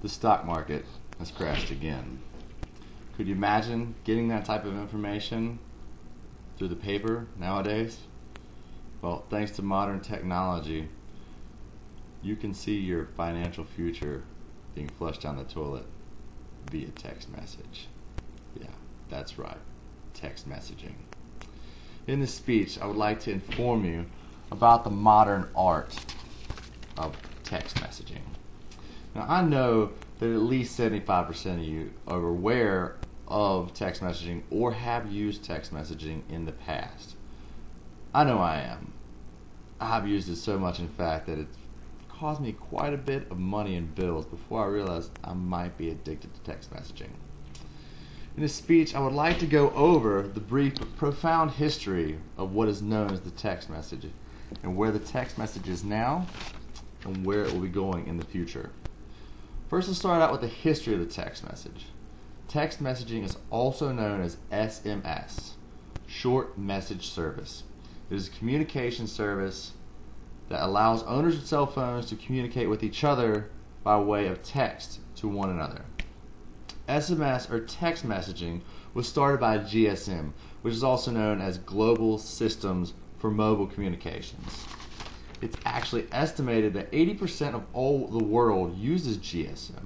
The stock market has crashed again. Could you imagine getting that type of information through the paper nowadays? Well, thanks to modern technology, you can see your financial future being flushed down the toilet via text message. Yeah, that's right, text messaging. In this speech, I would like to inform you about the modern art of text messaging. Now, I know that at least 75% of you are aware of text messaging or have used text messaging in the past. I know I am. I have used it so much, in fact, that it's cost me quite a bit of money in bills before I realized I might be addicted to text messaging. In this speech, I would like to go over the brief but profound history of what is known as the text message and where the text message is now and where it will be going in the future. First, let's start out with the history of the text message. Text messaging is also known as SMS, Short Message Service. It is a communication service that allows owners of cell phones to communicate with each other by way of text to one another. SMS, or text messaging, was started by GSM, which is also known as Global Systems for Mobile Communications. It's actually estimated that 80% of all the world uses GSM.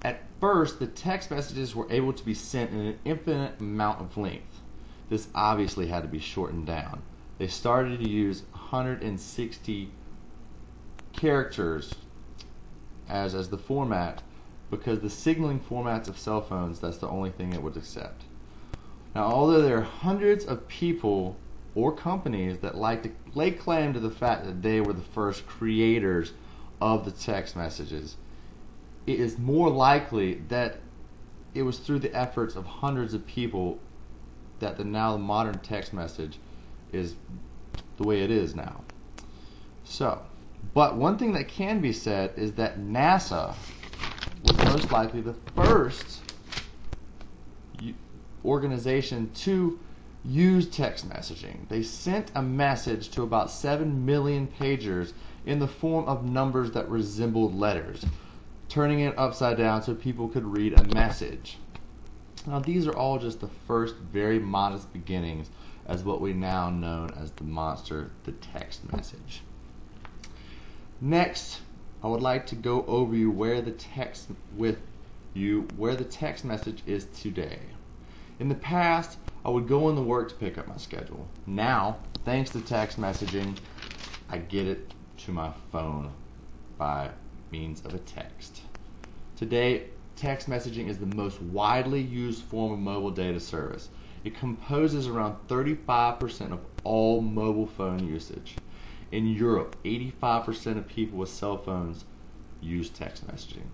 At first, the text messages were able to be sent in an infinite amount of length. This obviously had to be shortened down. They started to use 160 characters as the format because the signaling formats of cell phones, that's the only thing it would accept. Now, although there are hundreds of people or companies that like to lay claim to the fact that they were the first creators of the text messages, it is more likely that it was through the efforts of hundreds of people that the modern text message is the way it is now. But one thing that can be said is that NASA was most likely the first organization to use text messaging. They sent a message to about 7 million pagers in the form of numbers that resembled letters, turning it upside down so people could read a message. Now, these are all just the first very modest beginnings as what we now know as the monster, the text message. Next, I would like to go over where the text message is today. In the past, I would go into work to pick up my schedule. Now, thanks to text messaging, I get it to my phone by means of a text. Today, text messaging is the most widely used form of mobile data service. It composes around 35% of all mobile phone usage. In Europe, 85% of people with cell phones use text messaging.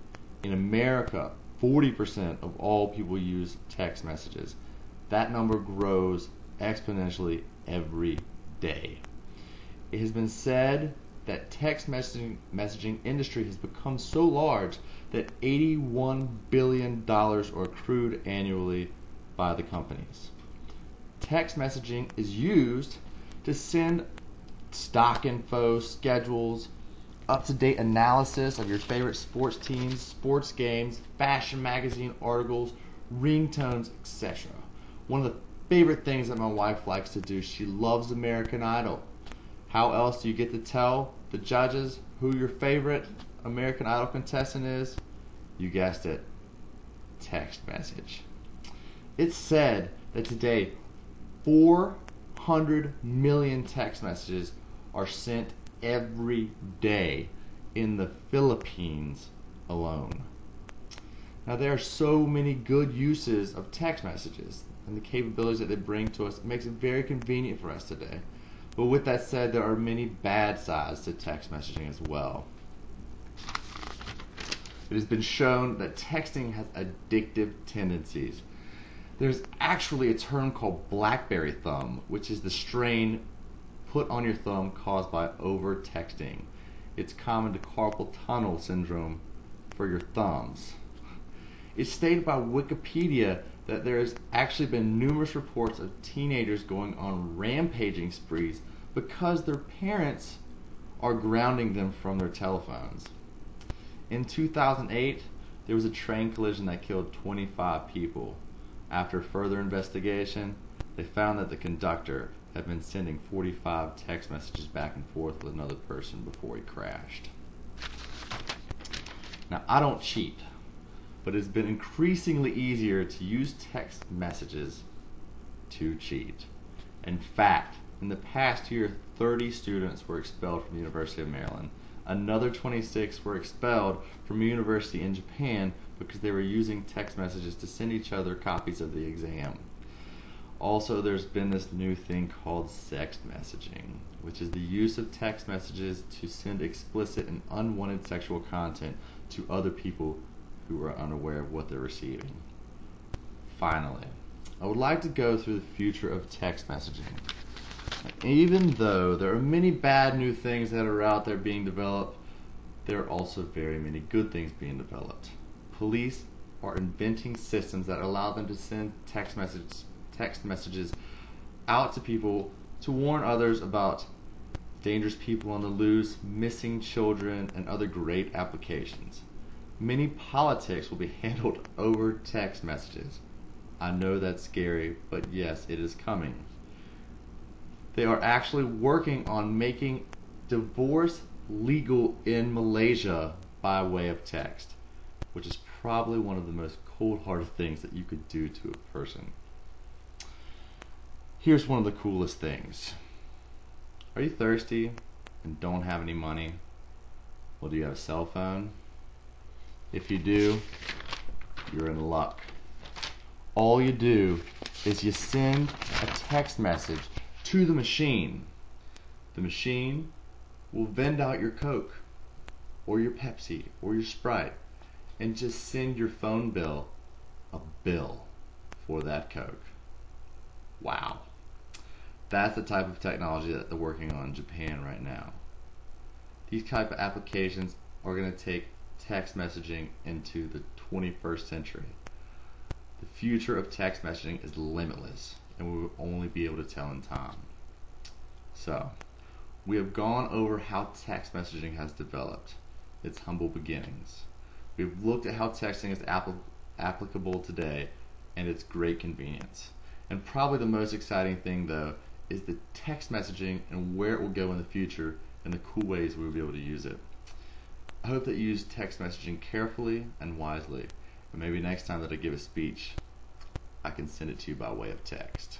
In America, 40% of all people use text messages. That number grows exponentially every day. It has been said that text messaging industry has become so large that $81 billion are accrued annually by the companies. Text messaging is used to send stock info, schedules, up-to-date analysis of your favorite sports teams, sports games, fashion magazine articles, ringtones, etc. One of the favorite things that my wife likes to do, she loves American Idol. How else do you get to tell the judges who your favorite American Idol contestant is? You guessed it, text message. It's said that today 400 million text messages are sent every day in the Philippines alone. Now, there are so many good uses of text messages and the capabilities that they bring to us. It makes it very convenient for us today. But with that said, there are many bad sides to text messaging as well. It has been shown that texting has addictive tendencies. There's actually a term called BlackBerry thumb, which is the strain put on your thumb caused by over-texting. It's common to carpal tunnel syndrome for your thumbs. It's stated by Wikipedia that there has actually been numerous reports of teenagers going on rampaging sprees because their parents are grounding them from their telephones. In 2008, there was a train collision that killed 25 people. After further investigation, they found that the conductor had been sending 45 text messages back and forth with another person before he crashed. Now, I don't cheat, but it's been increasingly easier to use text messages to cheat. In fact, in the past year, 30 students were expelled from the University of Maryland. Another 26 were expelled from a university in Japan because they were using text messages to send each other copies of the exam. Also, there's been this new thing called sext messaging, which is the use of text messages to send explicit and unwanted sexual content to other people who are unaware of what they're receiving. Finally, I would like to go through the future of text messaging. Even though there are many bad new things that are out there being developed, there are also very many good things being developed. Police are inventing systems that allow them to send text messages out to people to warn others about dangerous people on the loose, missing children, and other great applications. Many politics will be handled over text messages. I know that's scary, but yes, it is coming. They are actually working on making divorce legal in Malaysia by way of text, which is probably one of the most cold-hearted things that you could do to a person. Here's one of the coolest things. Are you thirsty and don't have any money? Well, do you have a cell phone? If you do, you're in luck. All you do is you send a text message to the machine. The machine will vend out your Coke or your Pepsi or your Sprite and just send your phone bill a bill for that Coke. Wow. That's the type of technology that they're working on in Japan right now. These type of applications are going to take text messaging into the 21st century. The future of text messaging is limitless, and we will only be able to tell in time. So, we have gone over how text messaging has developed, its humble beginnings. We've looked at how texting is applicable today and its great convenience. And probably the most exciting thing, though, is the text messaging and where it will go in the future and the cool ways we will be able to use it. I hope that you use text messaging carefully and wisely, and maybe next time that I give a speech, I can send it to you by way of text.